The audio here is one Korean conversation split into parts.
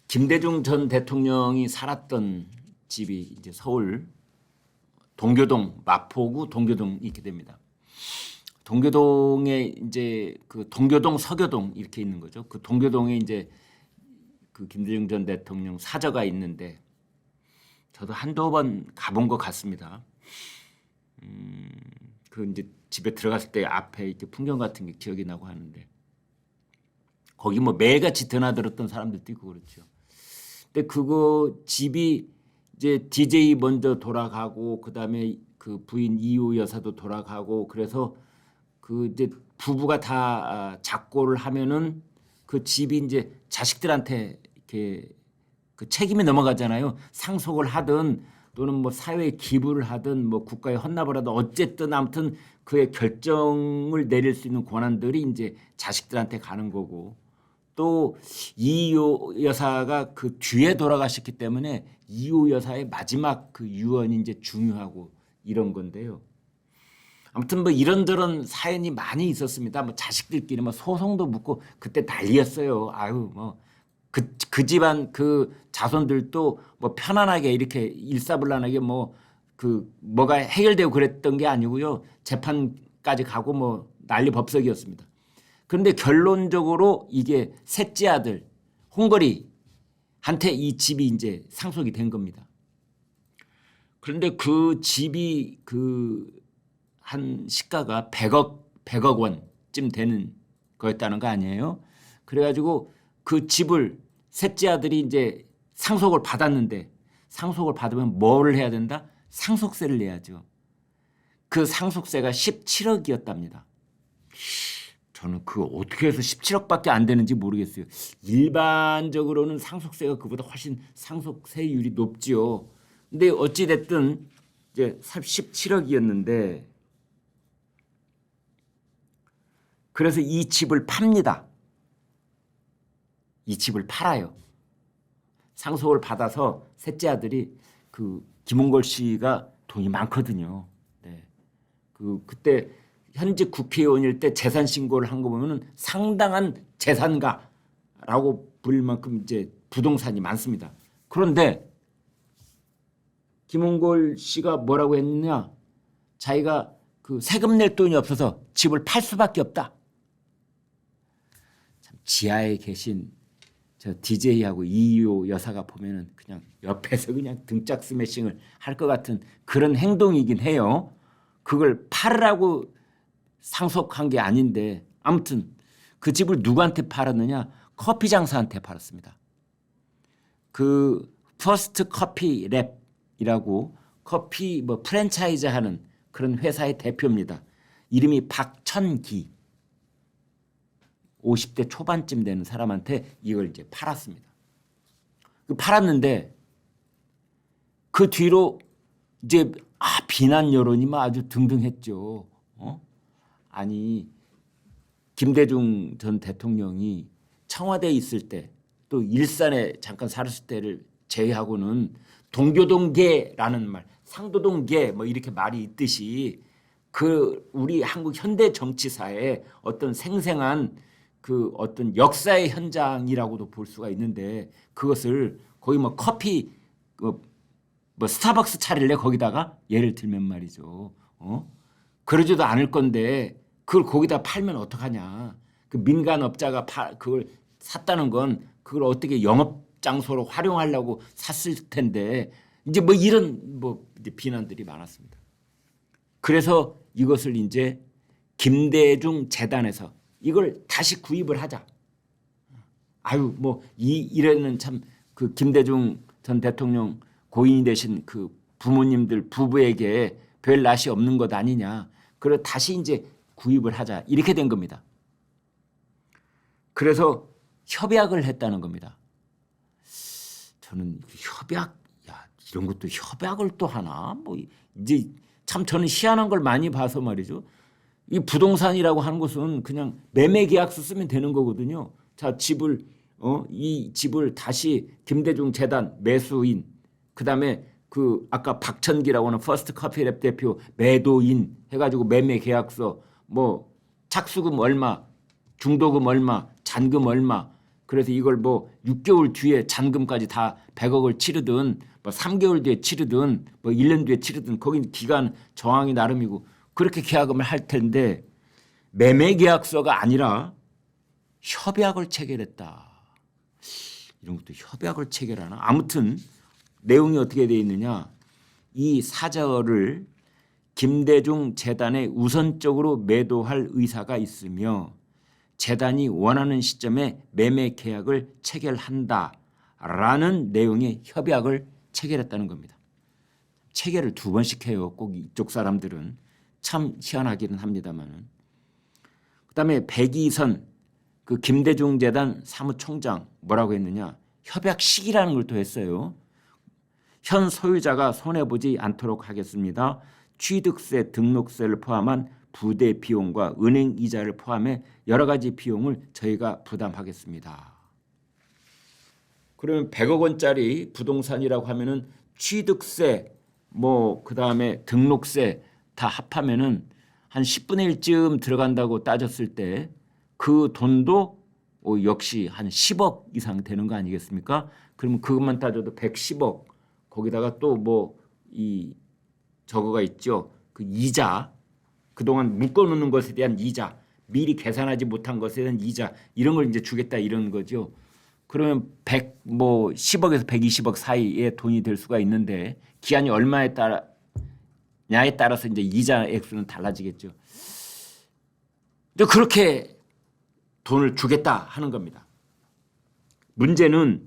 김대중 전 대통령이 살았던 집이 이제 서울 동교동, 마포구 동교동 이렇게 됩니다. 동교동에 이제 그 동교동 서교동 이렇게 있는 거죠. 그 동교동에 이제 그 김대중 전 대통령 사저가 있는데 저도 한두 번 가본 것 같습니다. 그 이제 집에 들어갔을 때 앞에 이렇게 풍경 같은 게 기억이 나고 하는데 거기 뭐 매일같이 드나들었던 사람들도 있고 그렇죠. 근데 그거 집이 이제 DJ 먼저 돌아가고 그다음에 그 부인 이호 여사도 돌아가고 그래서 그 이제 부부가 다 작고를 하면은 그 집이 이제 자식들한테 이렇게 그 책임이 넘어가잖아요. 상속을 하든 또는 뭐 사회에 기부를 하든 뭐 국가에 헌납을 하든 어쨌든 아무튼 그의 결정을 내릴 수 있는 권한들이 이제 자식들한테 가는 거고 또 이호 여사가 그 뒤에 돌아가셨기 때문에 이호 여사의 마지막 그 유언이 이제 중요하고 이런 건데요. 아무튼 뭐 이런저런 사연이 많이 있었습니다. 뭐 자식들끼리 뭐 소송도 묻고 그때 난리였어요. 아유 뭐 그 집안 그 자손들도 뭐 편안하게 이렇게 일사불란하게 뭐 그 뭐가 해결되고 그랬던 게 아니고요. 재판까지 가고 뭐 난리 법석이었습니다. 그런데 결론적으로 이게 셋째 아들 홍거리한테 이 집이 이제 상속이 된 겁니다. 그런데 그 집이 그 한 시가가 100억 원쯤 되는 거였다는 거 아니에요? 그래가지고 그 집을 셋째 아들이 이제 상속을 받았는데 상속을 받으면 뭐를 해야 된다? 상속세를 내야죠. 그 상속세가 17억이었답니다. 저는 그거 어떻게 해서 17억밖에 안 되는지 모르겠어요. 일반적으로는 상속세가 그보다 훨씬 상속세율이 높지요. 근데 어찌 됐든 이제 17억이었는데 그래서 이 집을 팝니다. 이 집을 팔아요. 상속을 받아서 셋째 아들이 그 김홍걸 씨가 돈이 많거든요. 네. 그때 현직 국회의원일 때 재산 신고를 한 거 보면은 상당한 재산가라고 부를 만큼 이제 부동산이 많습니다. 그런데 김홍걸 씨가 뭐라고 했느냐? 자기가 그 세금 낼 돈이 없어서 집을 팔 수밖에 없다. 참 지하에 계신 저 DJ하고 이효 여사가 보면은 그냥 옆에서 그냥 등짝 스매싱을 할 것 같은 그런 행동이긴 해요. 그걸 팔으라고 상속한 게 아닌데 아무튼 그 집을 누구한테 팔았느냐? 커피 장사한테 팔았습니다. 그 퍼스트 커피 랩이라고 커피 뭐 프랜차이즈 하는 그런 회사의 대표입니다. 이름이 박천기. 50대 초반쯤 되는 사람한테 이걸 이제 팔았습니다. 팔았는데 그 뒤로 이제 비난 여론이 막 아주 등등했죠. 아니 김대중 전 대통령이 청와대에 있을 때 또 일산에 잠깐 살았을 때를 제외하고는 동교동계라는 말, 상도동계 뭐 이렇게 말이 있듯이 그 우리 한국 현대 정치사에 어떤 생생한 그 어떤 역사의 현장이라고도 볼 수가 있는데 그것을 거기 뭐 커피 뭐 스타벅스 차릴래 거기다가 예를 들면 말이죠. 그러지도 않을 건데 그걸 거기다 팔면 어떡하냐. 그 민간업자가 그걸 샀다는 건 그걸 어떻게 영업 장소로 활용하려고 샀을 텐데 이제 뭐 이런 뭐 이제 비난들이 많았습니다. 그래서 이것을 이제 김대중 재단에서 이걸 다시 구입을 하자. 아유 뭐 이래는 참 그 김대중 전 대통령 고인이 되신 그 부모님들 부부에게 별 낯이 없는 것 아니냐. 그래서 다시 이제 구입을 하자 이렇게 된 겁니다. 그래서 협약을 했다는 겁니다. 저는 협약, 야 이런 것도 협약을 또 하나? 뭐 이제 참 저는 희한한 걸 많이 봐서 말이죠. 이 부동산이라고 하는 것은 그냥 매매 계약서 쓰면 되는 거거든요. 자 집을 이 집을 다시 김대중 재단 매수인 그다음에 그 아까 박천기라고 하는 퍼스트 커피랩 대표 매도인 해가지고 매매 계약서 뭐 착수금 얼마 중도금 얼마 잔금 얼마 그래서 이걸 뭐 6개월 뒤에 잔금까지 다 100억을 치르든 뭐 3개월 뒤에 치르든 뭐 1년 뒤에 치르든 거긴 기간 정황이 나름이고 그렇게 계약금을 할 텐데 매매 계약서가 아니라 협약을 체결했다. 이런 것도 협약을 체결하나? 아무튼 내용이 어떻게 되어 있느냐. 이 사저를 김대중 재단에 우선적으로 매도할 의사가 있으며 재단이 원하는 시점에 매매 계약을 체결한다라는 내용의 협약을 체결했다는 겁니다. 체결을 2번씩 해요. 꼭 이쪽 사람들은 참 희한하기는 합니다만은. 그다음에 백이선 그 김대중 재단 사무총장 뭐라고 했느냐. 협약 시기라는 걸 또 했어요. 현 소유자가 손해보지 않도록 하겠습니다. 취득세, 등록세를 포함한 부대 비용과 은행 이자를 포함해 여러 가지 비용을 저희가 부담하겠습니다. 그러면 100억 원짜리 부동산이라고 하면은 취득세, 뭐 그다음에 등록세 다 합하면은 한 10분의 1쯤 들어간다고 따졌을 때 그 돈도 역시 한 10억 이상 되는 거 아니겠습니까? 그러면 그것만 따져도 110억 거기다가 또 뭐 이 저거가 있죠. 그 이자 그동안 묶어놓는 것에 대한 이자 미리 계산하지 못한 것에 대한 이자 이런 걸 이제 주겠다 이런 거죠. 그러면 10억에서 120억 사이의 돈이 될 수가 있는데 기한이 얼마에 따라냐에 따라서 이제 이자 액수는 달라지겠죠. 그렇게 돈을 주겠다 하는 겁니다. 문제는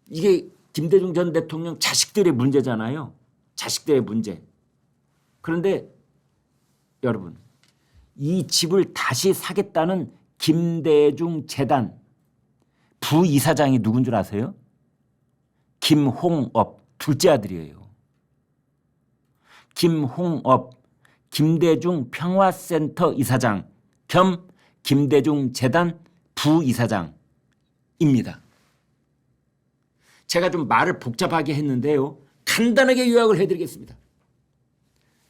이게 김대중 전 대통령 자식들의 문제잖아요. 자식들의 문제. 그런데 여러분 이 집을 다시 사겠다는 김대중 재단 부이사장이 누군 줄 아세요? 김홍업 둘째 아들이에요. 김홍업 김대중 평화센터 이사장 겸 김대중 재단 부이사장입니다. 제가 좀 말을 복잡하게 했는데요. 간단하게 요약을 해드리겠습니다.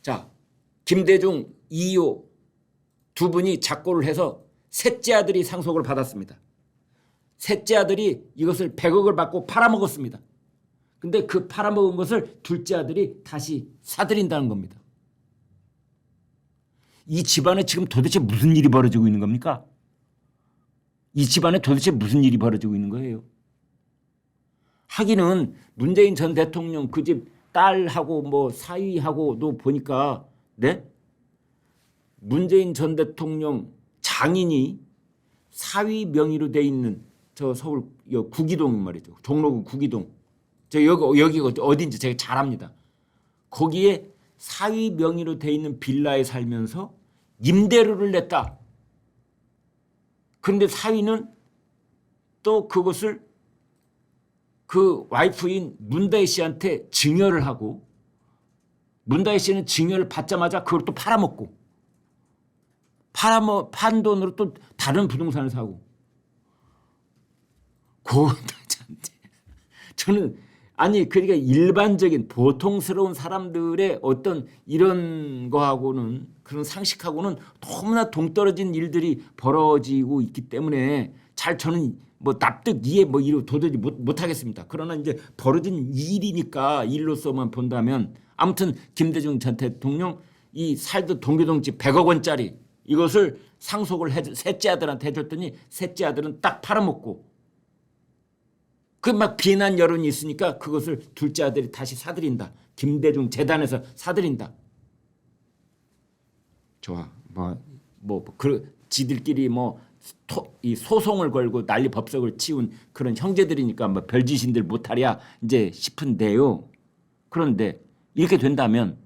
자, 김대중, 이효 두 분이 작고를 해서 셋째 아들이 상속을 받았습니다. 셋째 아들이 이것을 100억을 받고 팔아먹었습니다. 근데 그 팔아먹은 것을 둘째 아들이 다시 사들인다는 겁니다. 이 집안에 지금 도대체 무슨 일이 벌어지고 있는 겁니까? 이 집안에 도대체 무슨 일이 벌어지고 있는 거예요? 하기는 문재인 전 대통령 그 집 딸하고 뭐 사위하고도 보니까 네? 문재인 전 대통령 장인이 사위 명의로 돼 있는 저 서울 구기동 말이죠. 종로구 구기동. 저 여기가 어딘지 제가 잘 압니다. 거기에 사위 명의로 돼 있는 빌라에 살면서 임대료를 냈다. 그런데 사위는 또 그것을 그 와이프인 문다혜 씨한테 증여를 하고 문다혜 씨는 증여를 받자마자 그걸 또 팔아먹고 판 돈으로 또 다른 부동산을 사고 저는 아니 그러니까 일반적인 보통스러운 사람들의 어떤 이런 거하고는 그런 상식하고는 너무나 동떨어진 일들이 벌어지고 있기 때문에 잘 저는 뭐 납득 이해 뭐 이로 도저히 못 하겠습니다. 그러나 이제 벌어진 일이니까 일로서만 본다면 아무튼 김대중 전 대통령 이 살던 동교동 집 100억 원짜리 이것을 상속을 셋째 아들한테 해줬더니 셋째 아들은 딱 팔아먹고 그 막 비난 여론이 있으니까 그것을 둘째 아들이 다시 사들인다. 김대중 재단에서 사들인다. 좋아. 지들끼리 이 소송을 걸고 난리 법석을 치운 그런 형제들이니까 뭐 별짓인들 못하랴 이제 싶은데요. 그런데 이렇게 된다면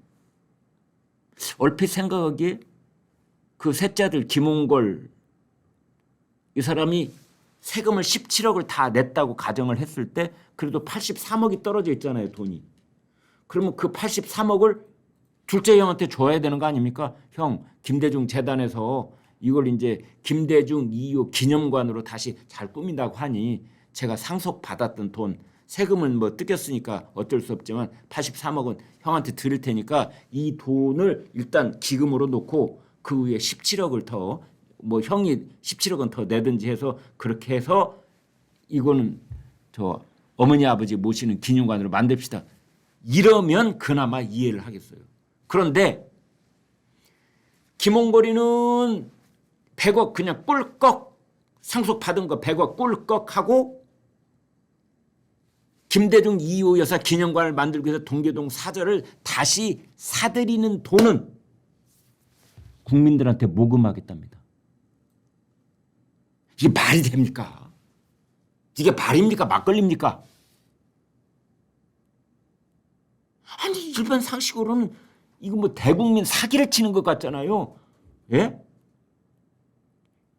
얼핏 생각하기에 그 셋째 아들 김홍걸 이 사람이 세금을 17억을 다 냈다고 가정을 했을 때 그래도 83억이 떨어져 있잖아요, 돈이. 그러면 그 83억을 둘째 형한테 줘야 되는 거 아닙니까? 형, 김대중 재단에서 이걸 이제 김대중 2호 기념관으로 다시 잘 꾸민다고 하니 제가 상속 받았던 돈 세금을 뭐 뜯겼으니까 어쩔 수 없지만 83억은 형한테 드릴 테니까 이 돈을 일단 기금으로 놓고 그 위에 17억을 더 뭐 형이 17억 원 더 내든지 해서 그렇게 해서 이거는 저 어머니 아버지 모시는 기념관으로 만듭시다. 이러면 그나마 이해를 하겠어요. 그런데 김홍거리는 100억 그냥 꿀꺽 상속받은 거 100억 꿀꺽 하고 김대중 이호 여사 기념관을 만들기 위해서 동계동 사저를 다시 사들이는 돈은 국민들한테 모금하겠답니다. 이게 말이 됩니까? 이게 말입니까? 막걸리입니까? 아니 일반 상식으로는 이거 뭐 대국민 사기를 치는 것 같잖아요. 예?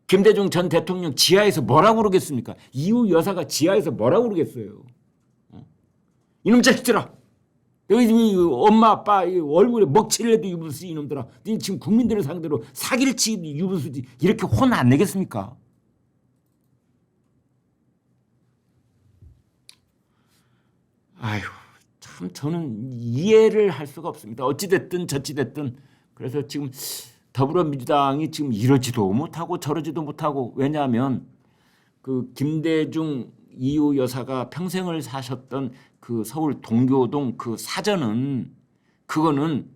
김대중 전 대통령 지하에서 뭐라고 그러겠습니까? 이후 여사가 지하에서 뭐라고 그러겠어요? 이놈 자식들아, 너희 엄마 아빠 얼굴에 먹칠래도 유분수지 이놈들아. 너희 지금 국민들을 상대로 사기를 치기도 유분수지. 이렇게 혼 안 내겠습니까? 아휴, 참 저는 이해를 할 수가 없습니다. 어찌됐든 저찌됐든 그래서 지금 더불어민주당이 지금 이러지도 못하고 저러지도 못하고 왜냐하면 그 김대중 이호 여사가 평생을 사셨던 그 서울 동교동 그 사전은 그거는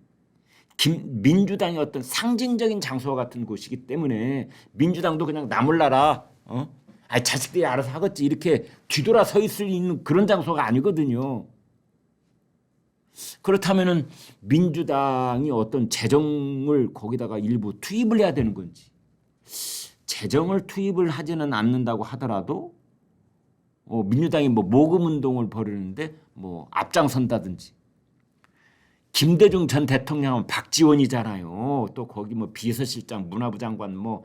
민주당의 어떤 상징적인 장소와 같은 곳이기 때문에 민주당도 그냥 나몰라라 자식들이 알아서 하겠지 이렇게 뒤돌아 서 있을 있는 그런 장소가 아니거든요. 그렇다면은 민주당이 어떤 재정을 거기다가 일부 투입을 해야 되는 건지 재정을 투입을 하지는 않는다고 하더라도 민주당이 뭐 모금 운동을 벌이는데 뭐 앞장선다든지 김대중 전 대통령은 박지원이잖아요. 또 거기 뭐 비서실장 문화부 장관 뭐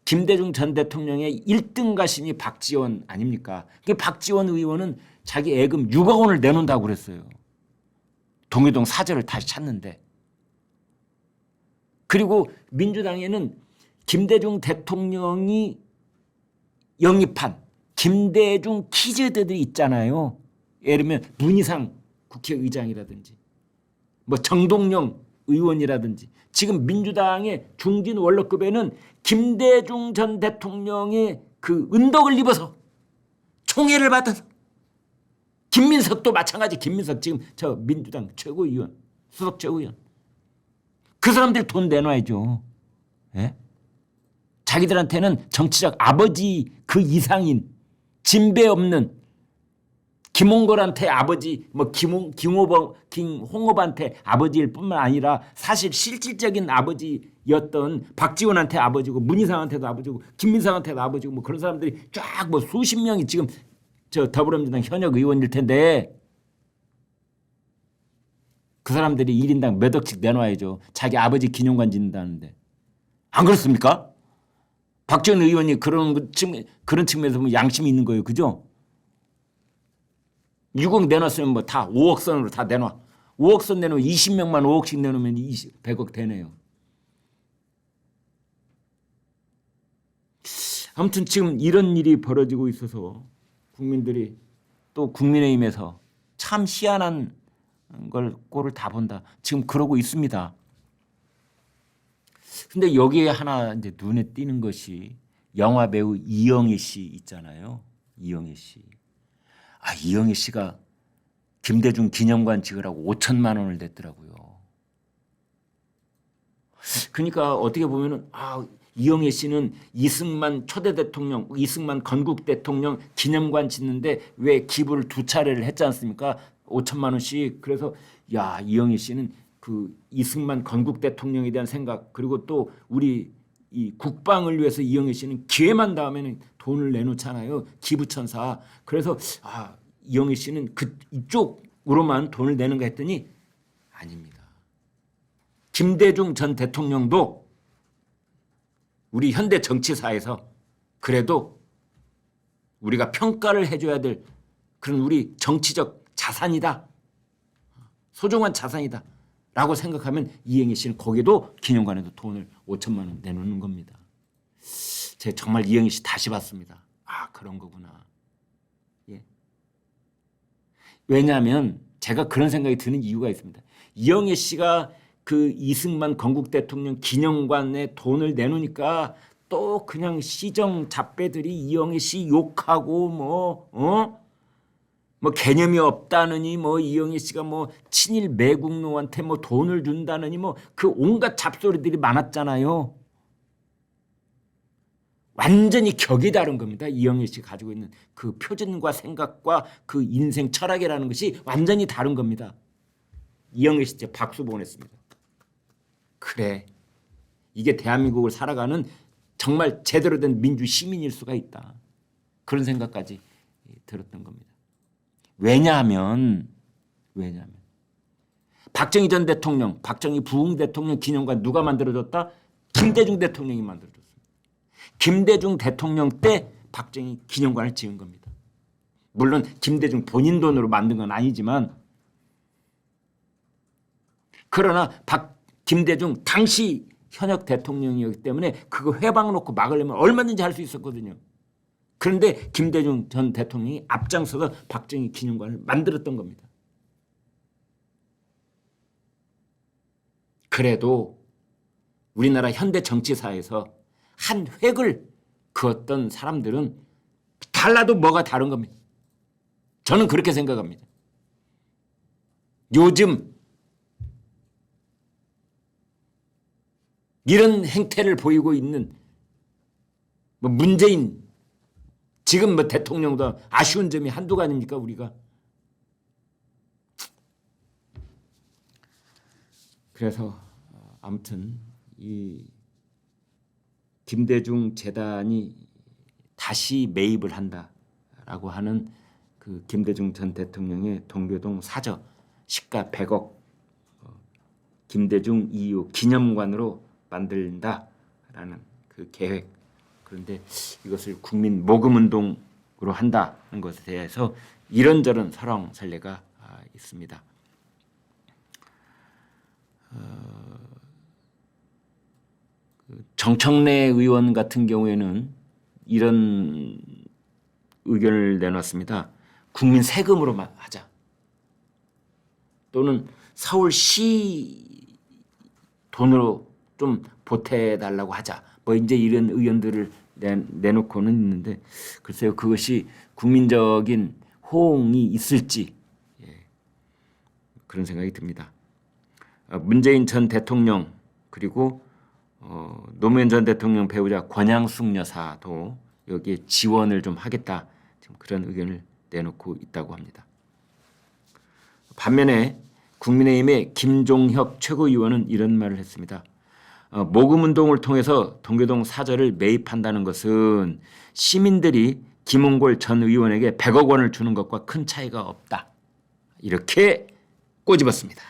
김대중 전 대통령의 1등 가심이 박지원 아닙니까? 박지원 의원은 자기 예금 6억 원을 내놓는다고 그랬어요. 동해동 사저를 다시 찾는데. 그리고 민주당에는 김대중 대통령이 영입한 김대중 키즈들이 있잖아요. 예를 들면 문희상 국회의장이라든지 뭐 정동영 의원이라든지 지금 민주당의 중진 원로급에는 김대중 전 대통령의 그 은덕을 입어서 총애를 받아서 김민석도 마찬가지. 김민석 지금 저 민주당 최고위원 수석 최고위원 그 사람들 돈 내놔야죠. 예? 자기들한테는 정치적 아버지 그 이상인 진배 없는 김홍걸한테 아버지 뭐 김홍업한테 아버지일 뿐만 아니라 사실 실질적인 아버지였던 박지원한테 아버지고 문희상한테도 아버지고 김민상한테도 아버지고 뭐 그런 사람들이 쫙 뭐 수십 명이 지금 저 더불어민주당 현역 의원일 텐데 그 사람들이 1인당 몇 억씩 내놔야죠. 자기 아버지 기념관 짓는다는데 안 그렇습니까? 박지원 의원이 그런 측면에서 보면 양심이 있는 거예요. 그죠? 6억 내놨으면 뭐 다 5억 선으로 다 내놔. 5억 선 내놓으면 20명만 5억씩 내놓으면 100억 되네요. 아무튼 지금 이런 일이 벌어지고 있어서 국민들이 또 국민의힘에서 참 희한한 걸 꼴을 다 본다. 지금 그러고 있습니다. 근데 여기에 하나 이제 눈에 띄는 것이 영화 배우 이영애 씨 있잖아요. 이영애 씨. 이영애 씨가 김대중 기념관 지으라고 5천만 원을 냈더라고요. 그러니까 어떻게 보면은 이영애 씨는 이승만 초대 대통령, 이승만 건국 대통령 기념관 짓는데 왜 기부를 2차례를 했지 않습니까? 5천만 원씩. 그래서 이영애 씨는 그 이승만 건국 대통령에 대한 생각 그리고 또 우리 이 국방을 위해서 이영애 씨는 기회만 닿으면 돈을 내놓잖아요. 기부천사. 그래서 이영애 씨는 이쪽으로만 돈을 내는가 했더니 아닙니다. 김대중 전 대통령도 우리 현대 정치사에서 그래도 우리가 평가를 해줘야 될 그런 우리 정치적 자산이다. 소중한 자산이다. 라고 생각하면 이영애 씨는 거기도 기념관에도 돈을 5천만 원 내놓는 겁니다. 제가 정말 이영애 씨 다시 봤습니다. 그런 거구나. 예. 왜냐하면 제가 그런 생각이 드는 이유가 있습니다. 이영애 씨가 그 이승만 건국 대통령 기념관에 돈을 내놓으니까 또 그냥 시정 잡배들이 이영애 씨 욕하고 뭐 개념이 없다느니 뭐 이영애 씨가 뭐 친일 매국노한테 뭐 돈을 준다느니 뭐 그 온갖 잡소리들이 많았잖아요. 완전히 격이 다른 겁니다. 이영애 씨 가지고 있는 그 표준과 생각과 그 인생 철학이라는 것이 완전히 다른 겁니다. 이영애 씨 박수 보냈습니다. 그래, 이게 대한민국을 살아가는 정말 제대로 된 민주 시민일 수가 있다. 그런 생각까지 들었던 겁니다. 왜냐하면 박정희 전 대통령, 박정희 부흥 대통령 기념관 누가 만들어줬다? 김대중 대통령이 만들어줬습니다. 김대중 대통령 때 박정희 기념관을 지은 겁니다. 물론 김대중 본인 돈으로 만든 건 아니지만, 그러나 김대중 당시 현역 대통령이었기 때문에 그거 회방 놓고 막으려면 얼마든지 할 수 있었거든요. 그런데 김대중 전 대통령이 앞장서서 박정희 기념관을 만들었던 겁니다. 그래도 우리나라 현대 정치사에서 한 획을 그었던 사람들은 달라도 뭐가 다른 겁니다. 저는 그렇게 생각합니다. 요즘 이런 행태를 보이고 있는 뭐 문재인 지금 뭐 대통령도 아쉬운 점이 한두가 아닙니까 우리가. 그래서 아무튼 이 김대중 재단이 다시 매입을 한다라고 하는 그 김대중 전 대통령의 동교동 사저 시가 100억 김대중 이후 기념관으로 만든다라는 그 계획. 그런데 이것을 국민 모금운동으로 한다는 것에 대해서 이런저런 설왕설래가 있습니다. 정청래 의원 같은 경우에는 이런 의견을 내놨습니다. 국민 세금으로 하자. 또는 서울시 돈으로 좀 보태달라고 하자. 뭐 이제 이런 의견들을 내놓고는 있는데 글쎄요, 그것이 국민적인 호응이 있을지 그런 생각이 듭니다. 문재인 전 대통령 그리고 노무현 전 대통령 배우자 권양숙 여사도 여기에 지원을 좀 하겠다, 지금 그런 의견을 내놓고 있다고 합니다. 반면에 국민의힘의 김종혁 최고위원은 이런 말을 했습니다. 모금운동을 통해서 동교동 사저를 매입한다는 것은 시민들이 김홍골 전 의원에게 100억 원을 주는 것과 큰 차이가 없다. 이렇게 꼬집었습니다.